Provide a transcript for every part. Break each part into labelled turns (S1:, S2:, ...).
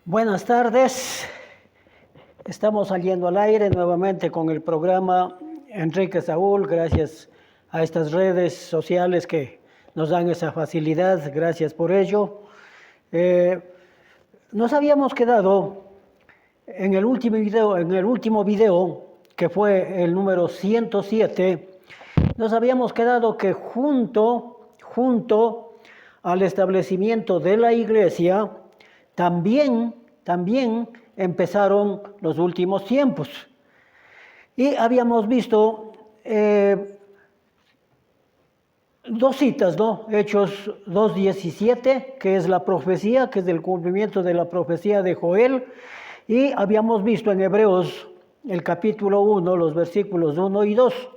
S1: Buenas tardes, estamos saliendo al aire nuevamente con el programa Enrique Saúl, gracias a estas redes sociales que nos dan esa facilidad, gracias por ello. Nos habíamos quedado en el último video, que fue el número 107, nos habíamos quedado que junto al establecimiento de la iglesia, también empezaron los últimos tiempos. Y habíamos visto dos citas, ¿no? Hechos 2:17, que es la profecía, que es el cumplimiento de la profecía de Joel. Y habíamos visto en Hebreos el capítulo 1, los versículos 1 y 2,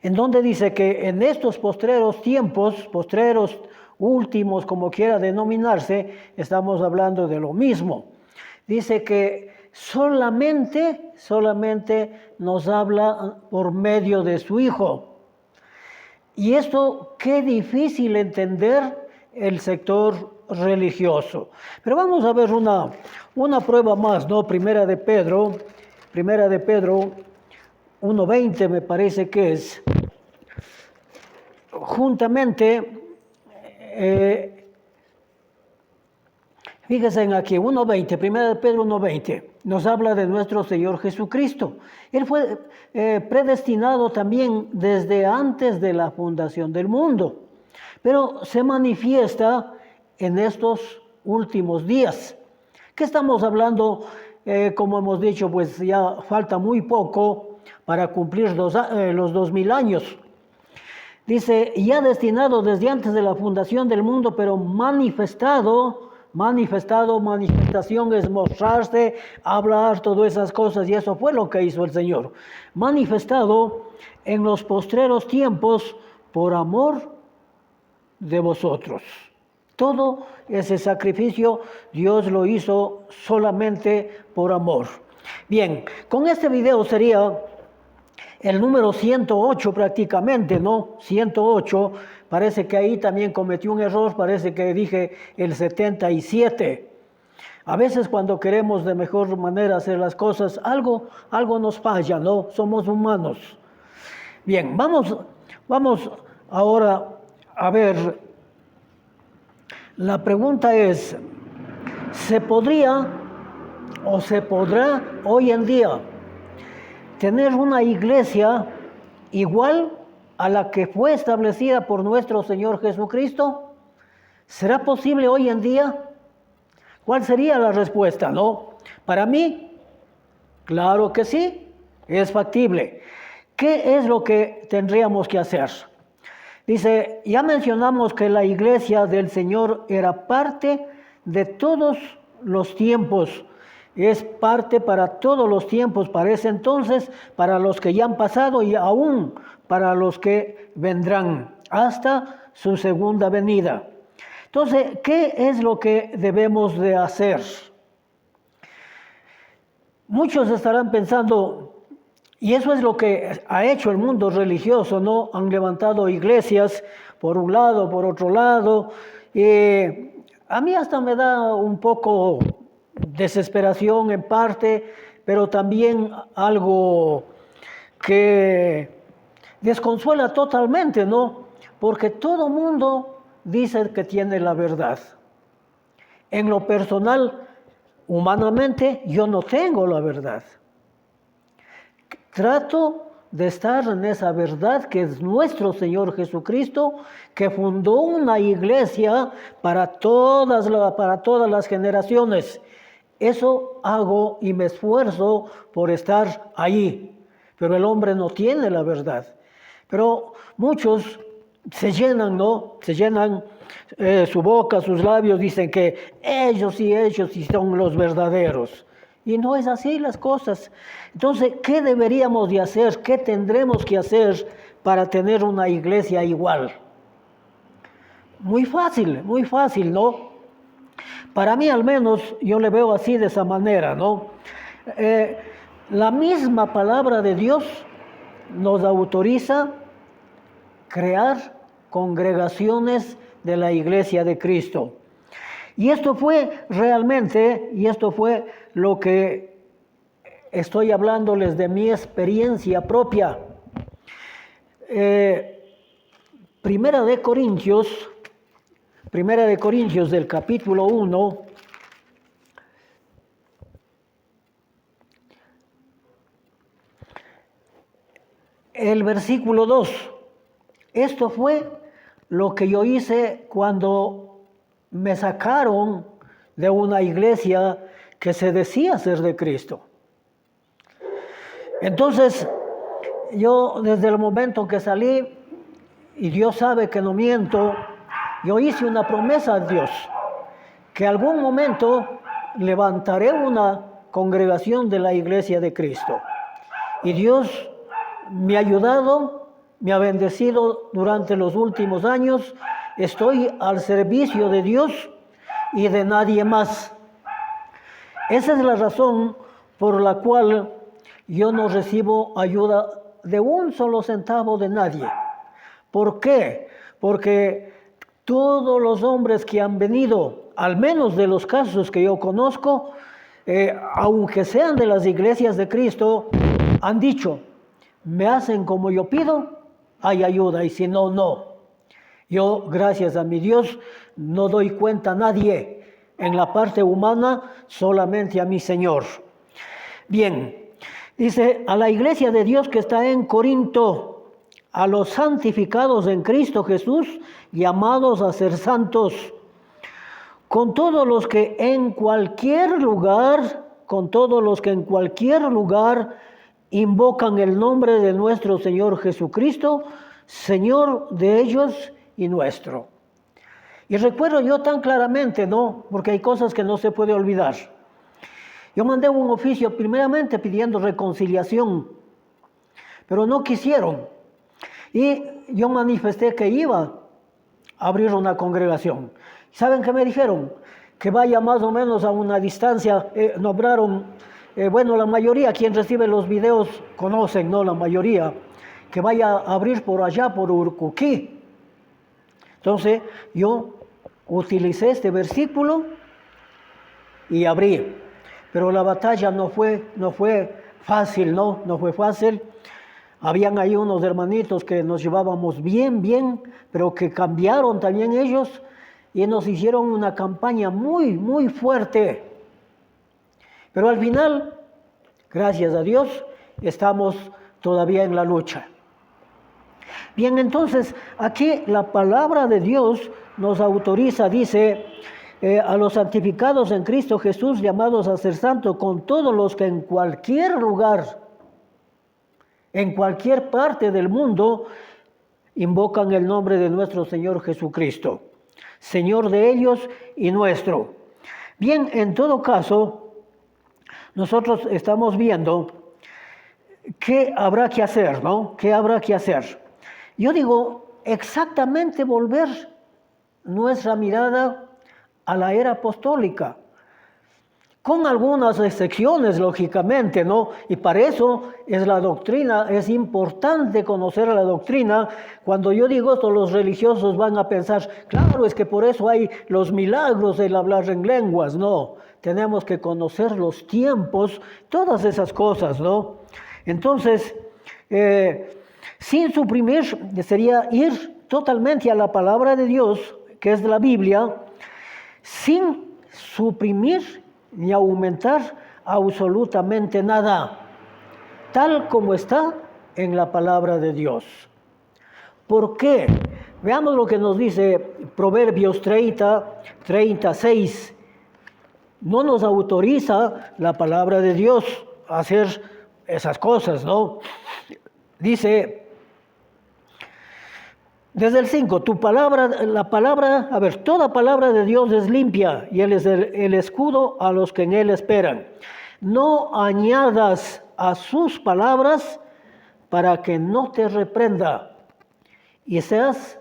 S1: en donde dice que en estos postreros tiempos, últimos, como quiera denominarse, estamos hablando de lo mismo. Dice que solamente nos habla por medio de su Hijo. Y esto, qué difícil entender el sector religioso. Pero vamos a ver una prueba más, ¿no? Primera de Pedro 1:20 me parece que es. Juntamente, fíjense aquí, 1:20, Primera de Pedro 1:20, nos habla de nuestro Señor Jesucristo. Él fue predestinado también desde antes de la fundación del mundo, pero se manifiesta en estos últimos días. ¿Qué estamos hablando? Como hemos dicho, pues ya falta muy poco para cumplir los 2000 años. Dice, ya destinado desde antes de la fundación del mundo, pero manifestación es mostrarse, hablar, todas esas cosas, y eso fue lo que hizo el Señor. Manifestado en los postreros tiempos por amor de vosotros. Todo ese sacrificio Dios lo hizo solamente por amor. Bien, con este video sería el número 108 prácticamente, ¿no? 108, parece que ahí también cometí un error, parece que dije el 77. A veces cuando queremos de mejor manera hacer las cosas, algo nos falla, ¿no? Somos humanos. Bien, vamos ahora a ver, la pregunta es, ¿se podría o se podrá hoy en día tener una iglesia igual a la que fue establecida por nuestro Señor Jesucristo? ¿Será posible hoy en día? ¿Cuál sería la respuesta? ¿No? Para mí, claro que sí, es factible. ¿Qué es lo que tendríamos que hacer? Dice, ya mencionamos que la iglesia del Señor era parte de todos los tiempos. Es parte para todos los tiempos, para ese entonces, para los que ya han pasado y aún para los que vendrán hasta su segunda venida. Entonces, ¿qué es lo que debemos de hacer? Muchos estarán pensando, y eso es lo que ha hecho el mundo religioso, ¿no? Han levantado iglesias por un lado, por otro lado. A mí hasta me da un poco desesperación en parte, pero también algo que desconsuela totalmente, ¿no? Porque todo mundo dice que tiene la verdad. En lo personal, humanamente, yo no tengo la verdad. Trato de estar en esa verdad que es nuestro Señor Jesucristo, que fundó una iglesia para todas las generaciones. Eso hago y me esfuerzo por estar allí, pero el hombre no tiene la verdad. Pero muchos se llenan, ¿no? Se llenan su boca, sus labios, dicen que ellos sí son los verdaderos. Y no es así las cosas. Entonces, ¿qué deberíamos de hacer? ¿Qué tendremos que hacer para tener una iglesia igual? Muy fácil, ¿no? Para mí al menos yo le veo así de esa manera, ¿no? La misma palabra de Dios nos autoriza crear congregaciones de la Iglesia de Cristo. Y esto fue realmente, y esto fue lo que estoy hablándoles de mi experiencia propia. Primera de Corintios del capítulo 1, el versículo 2. Esto fue lo que yo hice cuando me sacaron de una iglesia que se decía ser de Cristo. Entonces, yo desde el momento que salí, y Dios sabe que no miento, yo hice una promesa a Dios, que algún momento levantaré una congregación de la iglesia de Cristo. Y Dios me ha ayudado, me ha bendecido durante los últimos años. Estoy al servicio de Dios y de nadie más. Esa es la razón por la cual yo no recibo ayuda de un solo centavo de nadie. ¿Por qué? Porque todos los hombres que han venido, al menos de los casos que yo conozco, aunque sean de las iglesias de Cristo, han dicho, me hacen como yo pido, hay ayuda, y si no, no. Yo, gracias a mi Dios, no doy cuenta a nadie en la parte humana, solamente a mi Señor. Bien, dice, a la iglesia de Dios que está en Corinto, a los santificados en Cristo Jesús, llamados a ser santos, con todos los que en cualquier lugar invocan el nombre de nuestro Señor Jesucristo, Señor de ellos y nuestro. Y recuerdo yo tan claramente, ¿no? Porque hay cosas que no se puede olvidar. Yo mandé un oficio primeramente pidiendo reconciliación, pero no quisieron. Y yo manifesté que iba a abrir una congregación. ¿Saben qué me dijeron? Que vaya más o menos a una distancia. Nombraron, la mayoría, quien recibe los videos conocen, ¿no? La mayoría. Que vaya a abrir por allá, por Urcuquí. Entonces, yo utilicé este versículo y abrí. Pero la batalla no fue fácil, ¿no? No fue fácil. Habían ahí unos hermanitos que nos llevábamos bien, pero que cambiaron también ellos y nos hicieron una campaña muy fuerte. Pero al final, gracias a Dios, estamos todavía en la lucha. Bien, entonces, aquí la palabra de Dios nos autoriza, dice, a los santificados en Cristo Jesús, llamados a ser santos, con todos los que en cualquier lugar, en cualquier parte del mundo, invocan el nombre de nuestro Señor Jesucristo, Señor de ellos y nuestro. Bien, en todo caso, nosotros estamos viendo qué habrá que hacer, ¿no? ¿Qué habrá que hacer? Yo digo, exactamente volver nuestra mirada a la era apostólica, con algunas excepciones, lógicamente, ¿no? Y para eso es la doctrina, es importante conocer la doctrina. Cuando yo digo esto, los religiosos van a pensar, claro, es que por eso hay los milagros del hablar en lenguas. No, tenemos que conocer los tiempos, todas esas cosas, ¿no? Entonces, sin suprimir, sería ir totalmente a la palabra de Dios, que es la Biblia, sin suprimir ni aumentar absolutamente nada, tal como está en la palabra de Dios. ¿Por qué? Veamos lo que nos dice Proverbios 36. No nos autoriza la palabra de Dios a hacer esas cosas, ¿no? Dice, desde el 5, toda palabra de Dios es limpia y Él es el escudo a los que en Él esperan. No añadas a sus palabras para que no te reprenda y seas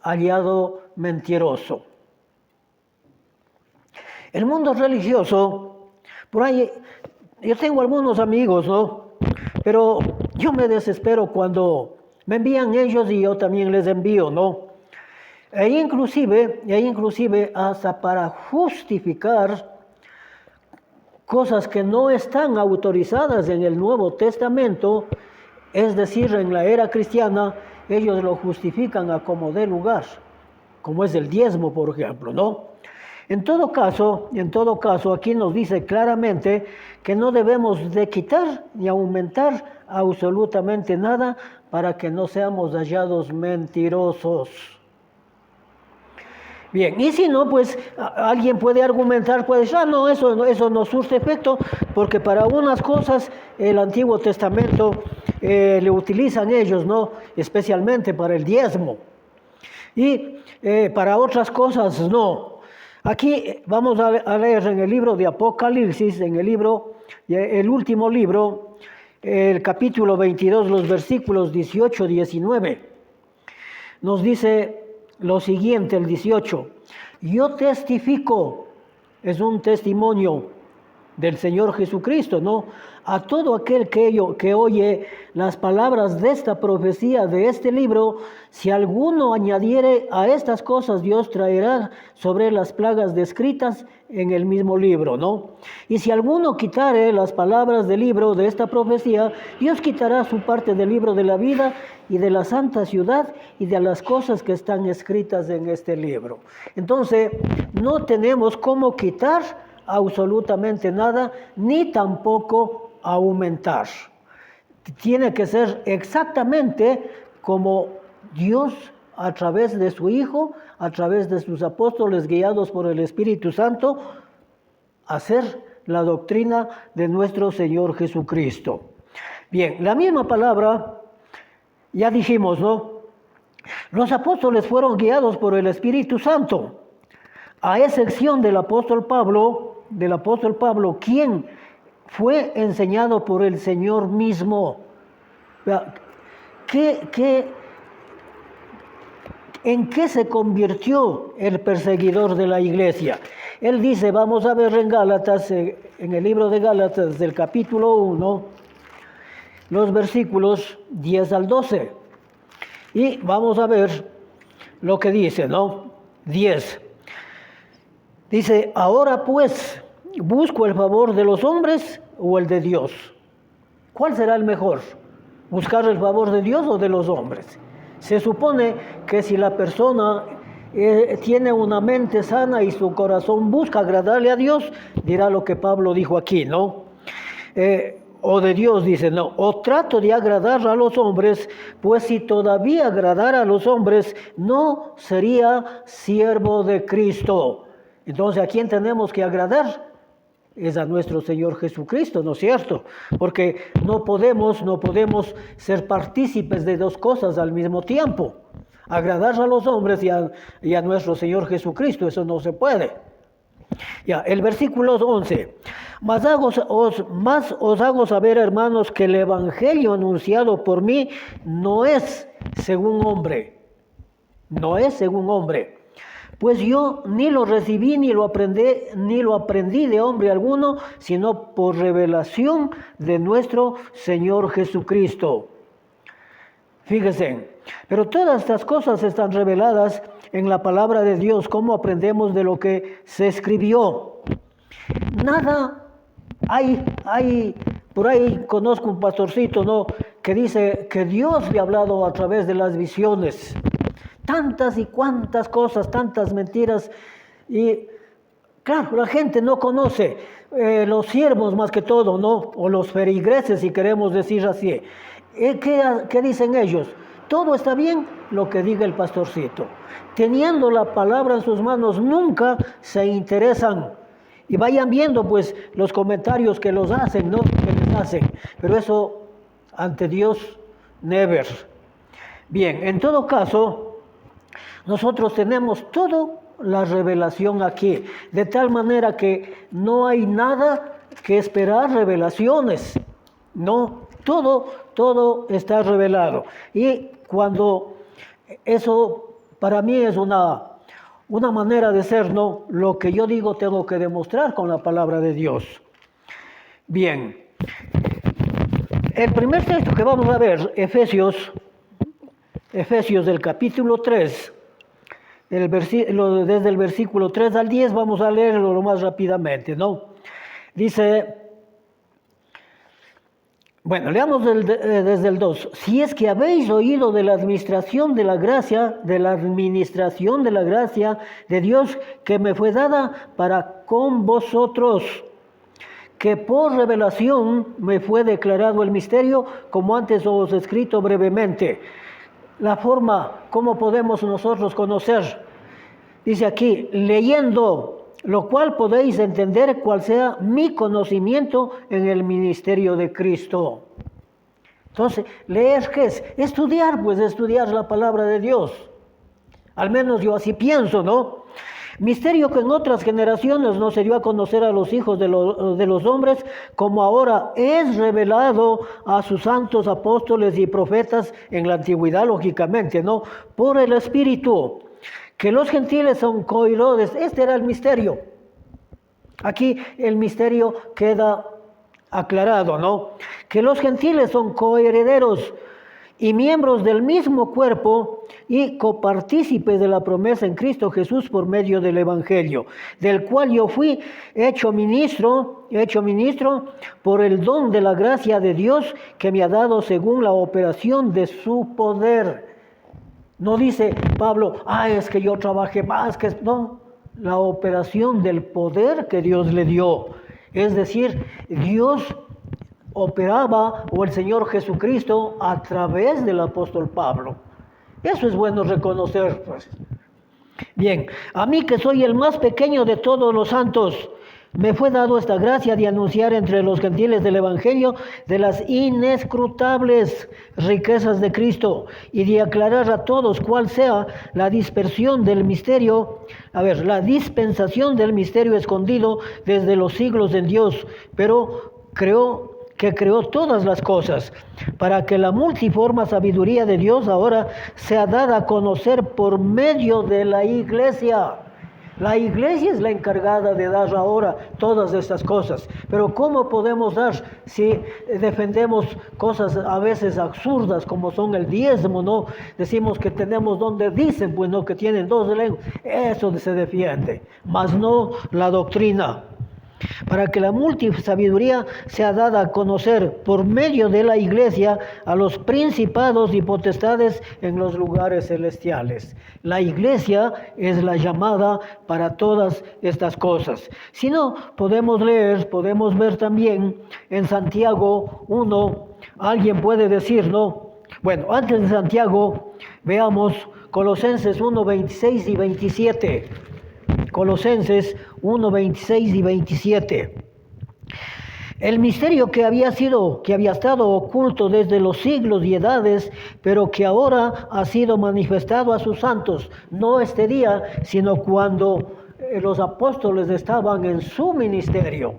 S1: hallado mentiroso. El mundo religioso, por ahí, yo tengo algunos amigos, ¿no? Pero yo me desespero cuando me envían ellos y yo también les envío, ¿no? e inclusive hasta para justificar cosas que no están autorizadas en el Nuevo Testamento, es decir, en la era cristiana, ellos lo justifican a como dé lugar, como es el diezmo, por ejemplo, ¿no? En todo caso, aquí nos dice claramente que no debemos de quitar ni aumentar absolutamente nada para que no seamos hallados mentirosos. Bien, y si no, pues alguien puede argumentar, puede decir, no, eso no surte efecto, porque para unas cosas el Antiguo Testamento le utilizan ellos, ¿no? Especialmente para el diezmo. Y para otras cosas no. Aquí vamos a leer en el libro de Apocalipsis, el último libro, el capítulo 22, los versículos 18-19. Nos dice lo siguiente, el 18: yo testifico, es un testimonio del Señor Jesucristo, ¿no? A todo aquel que oye las palabras de esta profecía, de este libro, si alguno añadiere a estas cosas, Dios traerá sobre las plagas descritas en el mismo libro, ¿no? Y si alguno quitare las palabras del libro de esta profecía, Dios quitará su parte del libro de la vida y de la santa ciudad y de las cosas que están escritas en este libro. Entonces, no tenemos cómo quitar absolutamente nada, ni tampoco aumentar. Tiene que ser exactamente como Dios, a través de su Hijo, a través de sus apóstoles guiados por el Espíritu Santo, hacer la doctrina de nuestro Señor Jesucristo. Bien, la misma palabra, ya dijimos, ¿no? Los apóstoles fueron guiados por el Espíritu Santo, a excepción del apóstol Pablo, quien fue enseñado por el Señor mismo. ¿En qué se convirtió el perseguidor de la iglesia? Él dice, vamos a ver en Gálatas, en el libro de Gálatas del capítulo 1, los versículos 10 al 12. Y vamos a ver lo que dice, ¿no? 10. Dice, ahora pues, ¿busco el favor de los hombres o el de Dios? ¿Cuál será el mejor? ¿Buscar el favor de Dios o de los hombres? Se supone que si la persona tiene una mente sana y su corazón busca agradarle a Dios, dirá lo que Pablo dijo aquí, ¿no? O de Dios dice, no, o trato de agradar a los hombres, pues si todavía agradara a los hombres, no sería siervo de Cristo. Entonces, ¿a quién tenemos que agradar? Es a nuestro Señor Jesucristo, ¿no es cierto? Porque no podemos ser partícipes de dos cosas al mismo tiempo. Agradar a los hombres y a nuestro Señor Jesucristo, eso no se puede. Ya, el versículo 11. Mas os hago saber, hermanos, que el evangelio anunciado por mí no es según hombre. No es según hombre. Pues yo ni lo recibí ni lo aprendí de hombre alguno, sino por revelación de nuestro Señor Jesucristo. Fíjense, pero todas estas cosas están reveladas en la palabra de Dios, como aprendemos de lo que se escribió. Nada hay, por ahí conozco un pastorcito, ¿no?, que dice que Dios le ha hablado a través de las visiones. Tantas y cuantas cosas, tantas mentiras. Y claro, la gente no conoce, los siervos más que todo, ¿no? O los feligreses, si queremos decir así. ¿Qué dicen ellos? Todo está bien lo que diga el pastorcito. Teniendo la palabra en sus manos, nunca se interesan. Y vayan viendo pues los comentarios que los hacen, ¿no? Que les hacen. Pero eso, ante Dios, never. Bien, en todo caso, nosotros tenemos toda la revelación aquí, de tal manera que no hay nada que esperar revelaciones, no, todo está revelado. Y cuando eso para mí es una manera de ser, ¿no? Lo que yo digo tengo que demostrar con la palabra de Dios. Bien, el primer texto que vamos a ver, Efesios del capítulo 3, desde el versículo 3 al 10, vamos a leerlo lo más rápidamente, ¿no? Dice, bueno, leamos desde el 2. Si es que habéis oído de la administración de la gracia, de Dios que me fue dada para con vosotros, que por revelación me fue declarado el misterio, como antes os he escrito brevemente. La forma como podemos nosotros conocer, dice aquí, leyendo, lo cual podéis entender cuál sea mi conocimiento en el ministerio de Cristo. Entonces, leer, ¿qué es? Estudiar, pues estudiar la palabra de Dios. Al menos yo así pienso, ¿no? Misterio que en otras generaciones no se dio a conocer a los hijos de los hombres, como ahora es revelado a sus santos apóstoles y profetas en la antigüedad, lógicamente, ¿no? Por el Espíritu, que los gentiles son coherodes. Este era el misterio. Aquí el misterio queda aclarado, ¿no? Que los gentiles son coherederos y miembros del mismo cuerpo y copartícipes de la promesa en Cristo Jesús por medio del Evangelio, del cual yo fui hecho ministro por el don de la gracia de Dios que me ha dado según la operación de su poder. No dice Pablo, es que yo trabajé más, no, la operación del poder que Dios le dio. Es decir, Dios operaba, o el Señor Jesucristo, a través del apóstol Pablo. Eso es bueno reconocer, pues. Bien, a mí que soy el más pequeño de todos los santos, me fue dado esta gracia de anunciar entre los gentiles del Evangelio de las inescrutables riquezas de Cristo y de aclarar a todos cuál sea la dispersión del misterio, la dispensación del misterio escondido desde los siglos en Dios, pero creó todas las cosas, para que la multiforme sabiduría de Dios ahora sea dada a conocer por medio de la Iglesia. La Iglesia es la encargada de dar ahora todas estas cosas. Pero ¿cómo podemos dar si defendemos cosas a veces absurdas como son el diezmo, ¿no? Decimos que tenemos donde dicen, pues no, que tienen 2 lenguas. Eso se defiende, mas no la doctrina. Para que la multisabiduría sea dada a conocer por medio de la Iglesia a los principados y potestades en los lugares celestiales. La Iglesia es la llamada para todas estas cosas. Si no, podemos ver también en Santiago 1, alguien puede decir, ¿no? Bueno, antes de Santiago, veamos Colosenses 1, 26 y 27. Colosenses 1, 26 y 27. El misterio que había estado oculto desde los siglos y edades, pero que ahora ha sido manifestado a sus santos, no este día, sino cuando los apóstoles estaban en su ministerio.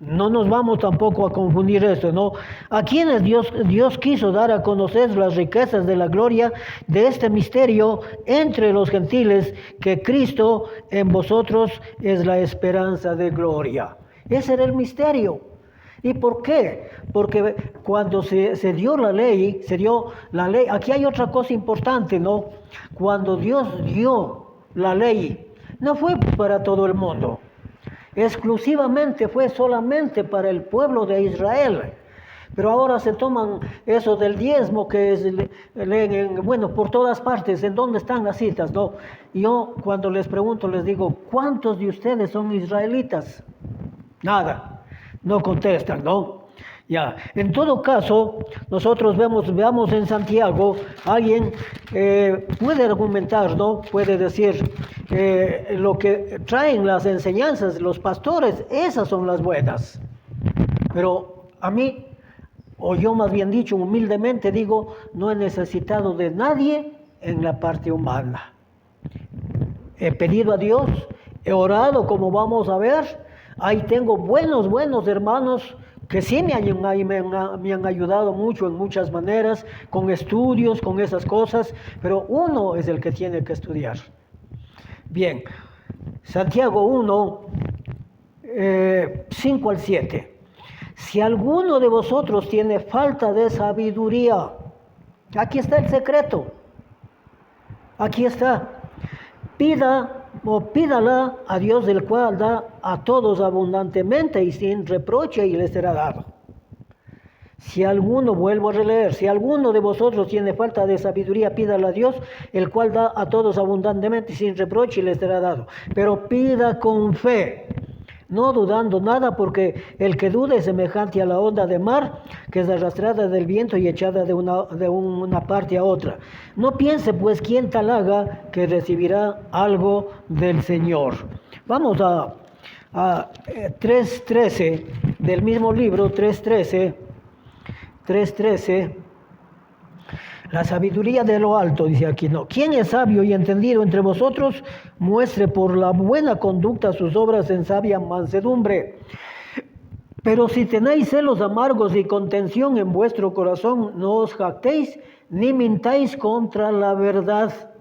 S1: No nos vamos tampoco a confundir esto, ¿no? A quienes Dios quiso dar a conocer las riquezas de la gloria de este misterio entre los gentiles, que Cristo en vosotros es la esperanza de gloria. Ese era el misterio. ¿Y por qué? Porque cuando se dio la ley, aquí hay otra cosa importante, ¿no? Cuando Dios dio la ley, no fue para todo el mundo. Exclusivamente fue solamente para el pueblo de Israel. Pero ahora se toman eso del diezmo que leen, por todas partes. ¿En dónde están las citas? No. Yo cuando les pregunto les digo, ¿cuántos de ustedes son israelitas? Nada. No contestan, ¿no? Ya. En todo caso, nosotros veamos en Santiago, alguien puede argumentar, ¿no? Puede decir, lo que traen las enseñanzas, los pastores, esas son las buenas. Pero a mí, o yo más bien dicho, humildemente digo, no he necesitado de nadie en la parte humana. He pedido a Dios, he orado, como vamos a ver. Ahí tengo buenos hermanos que sí me han ayudado mucho en muchas maneras, con estudios, con esas cosas, pero uno es el que tiene que estudiar. Bien, Santiago 1, 5 al 7. Si alguno de vosotros tiene falta de sabiduría, aquí está el secreto, aquí está. pídala a Dios, del cual da a todos abundantemente y sin reproche, y les será dado. Si alguno, vuelvo a releer, si alguno de vosotros tiene falta de sabiduría, pídala a Dios, el cual da a todos abundantemente y sin reproche, y les será dado. Pero pida con fe, no dudando nada, porque el que duda es semejante a la onda de mar, que es arrastrada del viento y echada de una parte a otra. No piense pues quien tal haga, que recibirá algo del Señor. Vamos a 3.13 del mismo libro, 3.13. La sabiduría de lo alto, dice aquí, no. ¿Quién es sabio y entendido entre vosotros? Muestre por la buena conducta sus obras en sabia mansedumbre. Pero si tenéis celos amargos y contención en vuestro corazón, no os jactéis ni mintáis contra la verdad.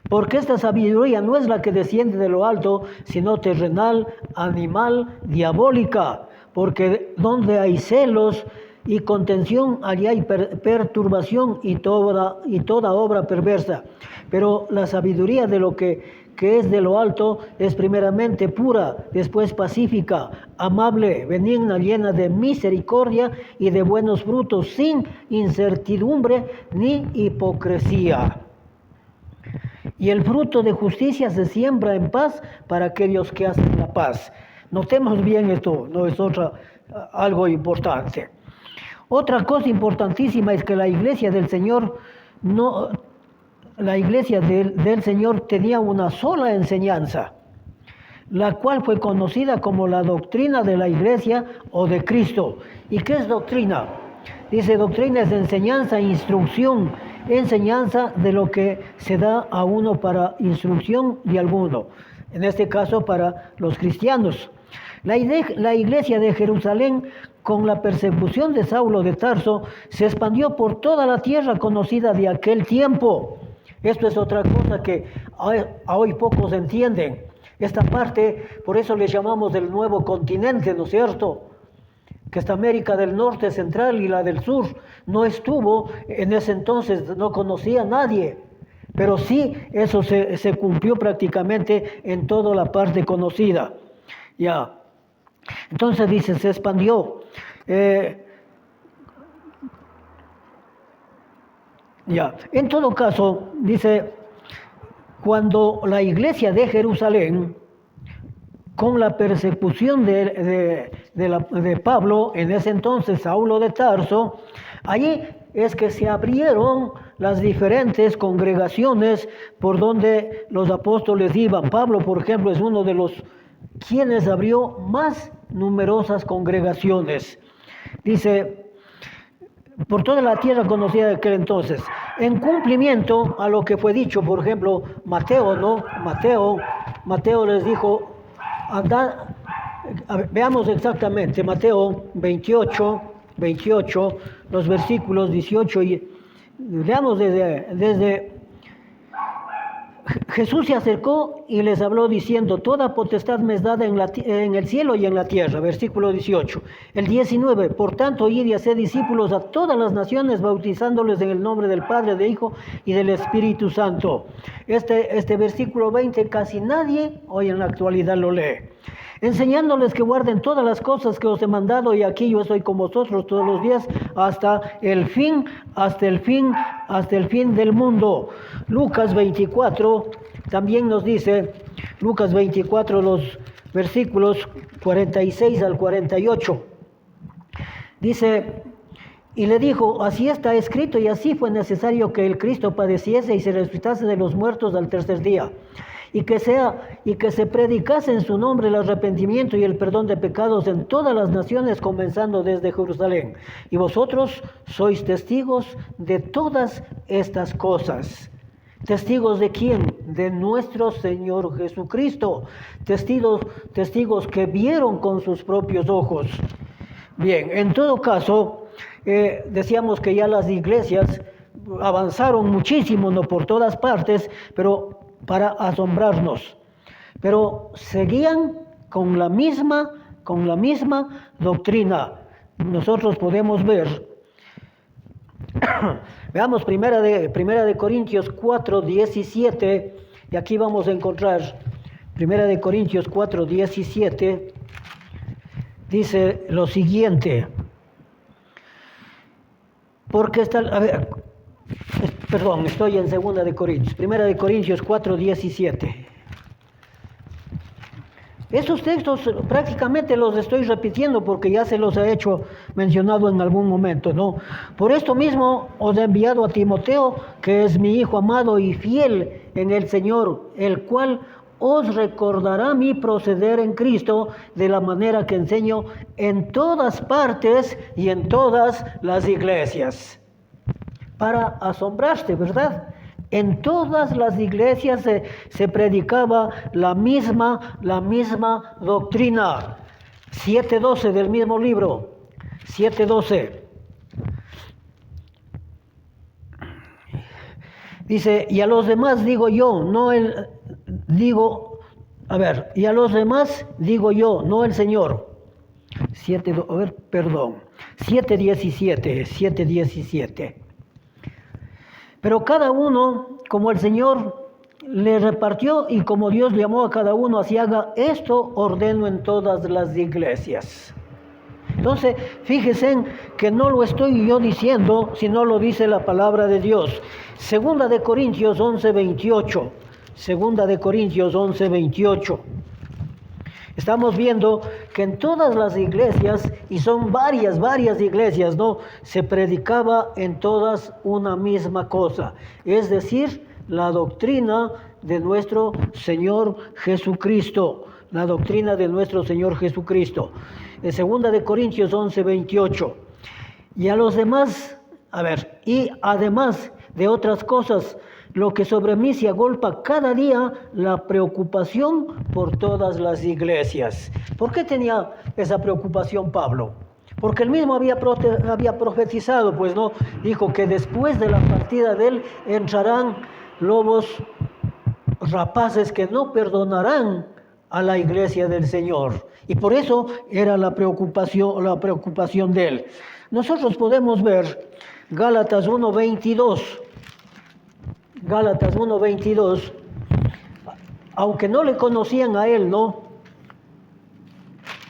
S1: Porque esta sabiduría no es la que desciende de lo alto, sino terrenal, animal, diabólica. Porque donde hay celos y contención, allí hay perturbación y toda obra perversa. Pero la sabiduría de lo que es de lo alto es primeramente pura, después pacífica, amable, benigna, llena de misericordia y de buenos frutos, sin incertidumbre ni hipocresía. Y el fruto de justicia se siembra en paz para aquellos que hacen la paz. Notemos bien esto, no es algo importante. Otra cosa importantísima es que la iglesia del Señor del Señor tenía una sola enseñanza, la cual fue conocida como la doctrina de la iglesia o de Cristo. ¿Y qué es doctrina? Dice, doctrina es enseñanza, instrucción, enseñanza de lo que se da a uno para instrucción de alguno, en este caso para los cristianos. La iglesia de Jerusalén, con la persecución de Saulo de Tarso, se expandió por toda la tierra conocida de aquel tiempo. Esto es otra cosa que hoy pocos entienden. Esta parte, por eso le llamamos el nuevo continente, ¿no es cierto? Que esta América del Norte, Central y la del Sur no estuvo, en ese entonces no conocía a nadie. Pero sí, eso se cumplió prácticamente en toda la parte conocida. Ya. Entonces dice, se expandió. En todo caso, dice, cuando la iglesia de Jerusalén, con la persecución de Pablo, en ese entonces Saulo de Tarso, allí es que se abrieron las diferentes congregaciones por donde los apóstoles iban. Pablo, por ejemplo, es uno de los quienes abrió más numerosas congregaciones. Dice, por toda la tierra conocida de aquel entonces, en cumplimiento a lo que fue dicho, por ejemplo, Mateo les dijo, andad, veamos exactamente, Mateo 28, los versículos 18, y veamos desde Jesús se acercó y les habló diciendo, toda potestad me es dada en el cielo y en la tierra. Versículo 18. El 19, por tanto, id y haced discípulos a todas las naciones, bautizándoles en el nombre del Padre, del Hijo y del Espíritu Santo. Este versículo 20 casi nadie hoy en la actualidad lo lee. Enseñándoles que guarden todas las cosas que os he mandado, y aquí yo estoy con vosotros todos los días hasta el fin del mundo. Lucas 24 también nos dice, Lucas 24, los versículos 46 al 48. Dice, y le dijo, así está escrito, y así fue necesario que el Cristo padeciese y se resucitase de los muertos al tercer día. Y que se predicase en su nombre el arrepentimiento y el perdón de pecados en todas las naciones, comenzando desde Jerusalén. Y vosotros sois testigos de todas estas cosas. ¿Testigos de quién? De nuestro Señor Jesucristo. Testigos que vieron con sus propios ojos. Bien, en todo caso, decíamos que ya las iglesias avanzaron muchísimo, no por todas partes, pero para asombrarnos, pero seguían con la misma doctrina. Nosotros podemos ver, veamos primera de Corintios 4, 17 Y aquí vamos a encontrar 1 Corintios 4:17, dice lo siguiente. Porque estoy en 2 Corintios, 1 Corintios 4:17. Estos textos prácticamente los estoy repitiendo porque ya se los he hecho mencionado en algún momento, ¿no? Por esto mismo os he enviado a Timoteo, que es mi hijo amado y fiel en el Señor, el cual os recordará mi proceder en Cristo de la manera que enseño en todas partes y en todas las iglesias. Para asombrarte, ¿verdad? En todas las iglesias se predicaba la misma doctrina. 7:12 del mismo libro. 7:12. Dice, y a los demás digo yo, no el... y a los demás digo yo, no el Señor. 7:17. Pero cada uno, como el Señor le repartió y como Dios llamó a cada uno, así haga, esto ordeno en todas las iglesias. Entonces, fíjense que no lo estoy yo diciendo, sino lo dice la palabra de Dios. 2 Corintios 11:28. 2 Corintios 11:28. Estamos viendo que en todas las iglesias, y son varias iglesias, ¿no? Se predicaba en todas una misma cosa, es decir, la doctrina de nuestro Señor Jesucristo, la doctrina de nuestro Señor Jesucristo. En 2 Corintios 11:28. Y a los demás, y además de otras cosas, lo que sobre mí se agolpa cada día, la preocupación por todas las iglesias. ¿Por qué tenía esa preocupación Pablo? Porque él mismo había profetizado, pues no, dijo que después de la partida de él entrarán lobos rapaces que no perdonarán a la iglesia del Señor. Y por eso era la preocupación de él. Nosotros podemos ver Gálatas 1:22. Gálatas 1:22, aunque no le conocían a él, ¿no?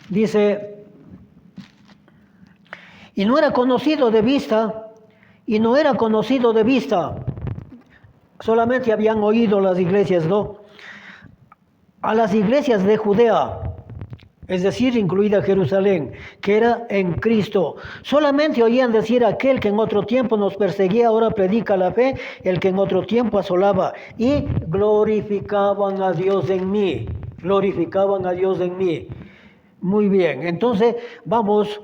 S1: Dice, y no era conocido de vista, solamente habían oído las iglesias, ¿no? A las iglesias de Judea, es decir, incluida Jerusalén, que era en Cristo. Solamente oían decir aquel que en otro tiempo nos perseguía, ahora predica la fe, el que en otro tiempo asolaba, y glorificaban a Dios en mí. Muy bien, entonces vamos,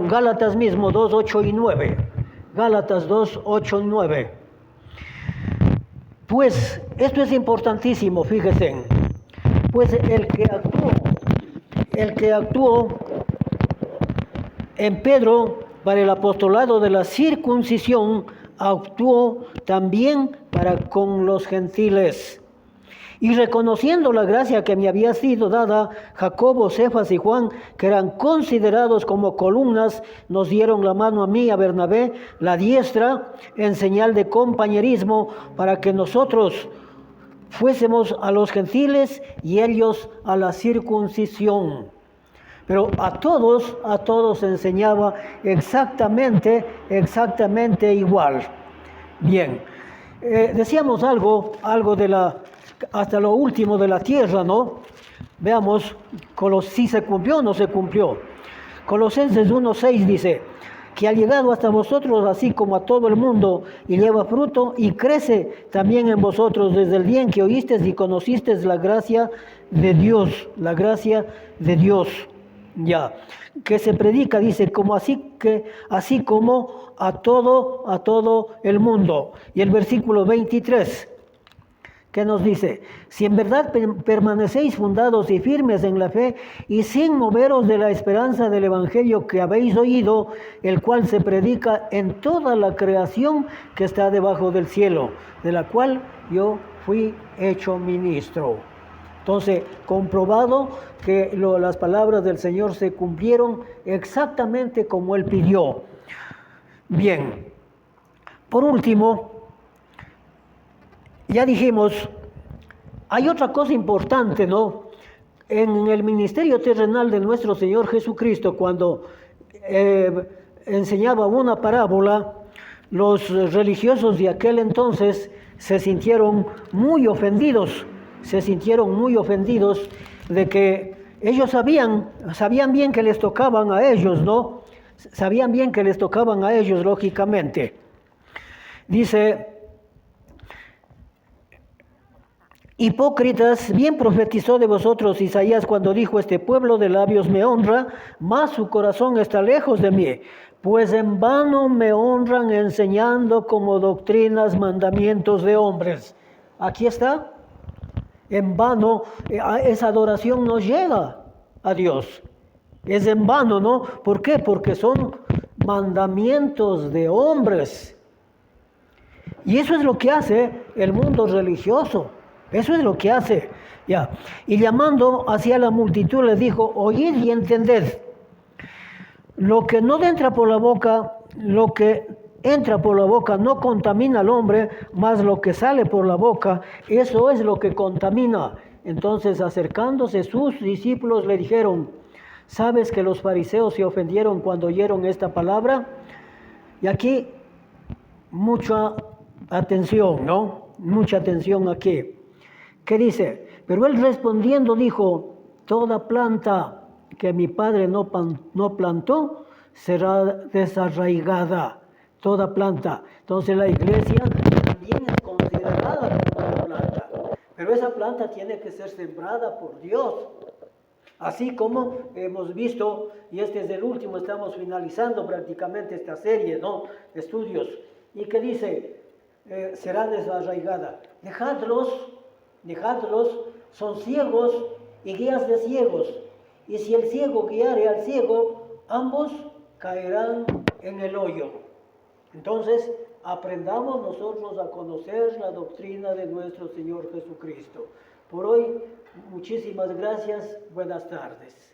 S1: Gálatas mismo 2:8 y 9. Gálatas 2:8 y 9. Pues esto es importantísimo, fíjense. Pues el que actuó en Pedro para el apostolado de la circuncisión, actuó también para con los gentiles. Y reconociendo la gracia que me había sido dada, Jacobo, Cefas y Juan, que eran considerados como columnas, nos dieron la mano a mí, a Bernabé, la diestra, en señal de compañerismo, para que nosotros fuésemos a los gentiles y ellos a la circuncisión. Pero a todos enseñaba exactamente igual. Bien, decíamos algo de hasta lo último de la tierra, ¿no? Veamos si se cumplió o no se cumplió. Colosenses 1:6 dice, que ha llegado hasta vosotros así como a todo el mundo, y lleva fruto y crece también en vosotros desde el día en que oísteis y conocisteis la gracia de Dios, ya, que se predica, dice, así como a todo el mundo. Y el versículo 23, ¿qué nos dice? Si en verdad permanecéis fundados y firmes en la fe y sin moveros de la esperanza del evangelio que habéis oído, el cual se predica en toda la creación que está debajo del cielo, de la cual yo fui hecho ministro. Entonces, comprobado que las palabras del Señor se cumplieron exactamente como Él pidió. Bien, Por último, ya dijimos, hay otra cosa importante, ¿no? En el ministerio terrenal de nuestro Señor Jesucristo, cuando enseñaba una parábola, los religiosos de aquel entonces se sintieron muy ofendidos de que ellos sabían bien que les tocaban a ellos, ¿no? Sabían bien que les tocaban a ellos, lógicamente. Dice: hipócritas, bien profetizó de vosotros Isaías cuando dijo: este pueblo de labios me honra, mas su corazón está lejos de mí, pues en vano me honran enseñando como doctrinas mandamientos de hombres. Aquí está, en vano, esa adoración no llega a Dios, es en vano, ¿no? ¿Por qué? Porque son mandamientos de hombres. Y eso es lo que hace el mundo religioso. Eso es lo que hace. Ya. Y llamando hacia la multitud les dijo: oíd y entended. Lo que no entra por la boca, lo que entra por la boca no contamina al hombre, mas lo que sale por la boca, eso es lo que contamina. Entonces, acercándose sus discípulos le dijeron: ¿sabes que los fariseos se ofendieron cuando oyeron esta palabra? Y aquí mucha atención, ¿no? Mucha atención aquí. ¿Qué dice? Pero él respondiendo dijo: toda planta que mi Padre no plantó será desarraigada. Toda planta. Entonces la iglesia también es considerada como una planta. Pero esa planta tiene que ser sembrada por Dios. Así como hemos visto, y este es el último, estamos finalizando prácticamente esta serie, ¿no?, de estudios. ¿Y qué dice? Será desarraigada. Dejadlos, son ciegos y guías de ciegos. Y si el ciego guiare al ciego, ambos caerán en el hoyo. Entonces, aprendamos nosotros a conocer la doctrina de nuestro Señor Jesucristo. Por hoy, muchísimas gracias. Buenas tardes.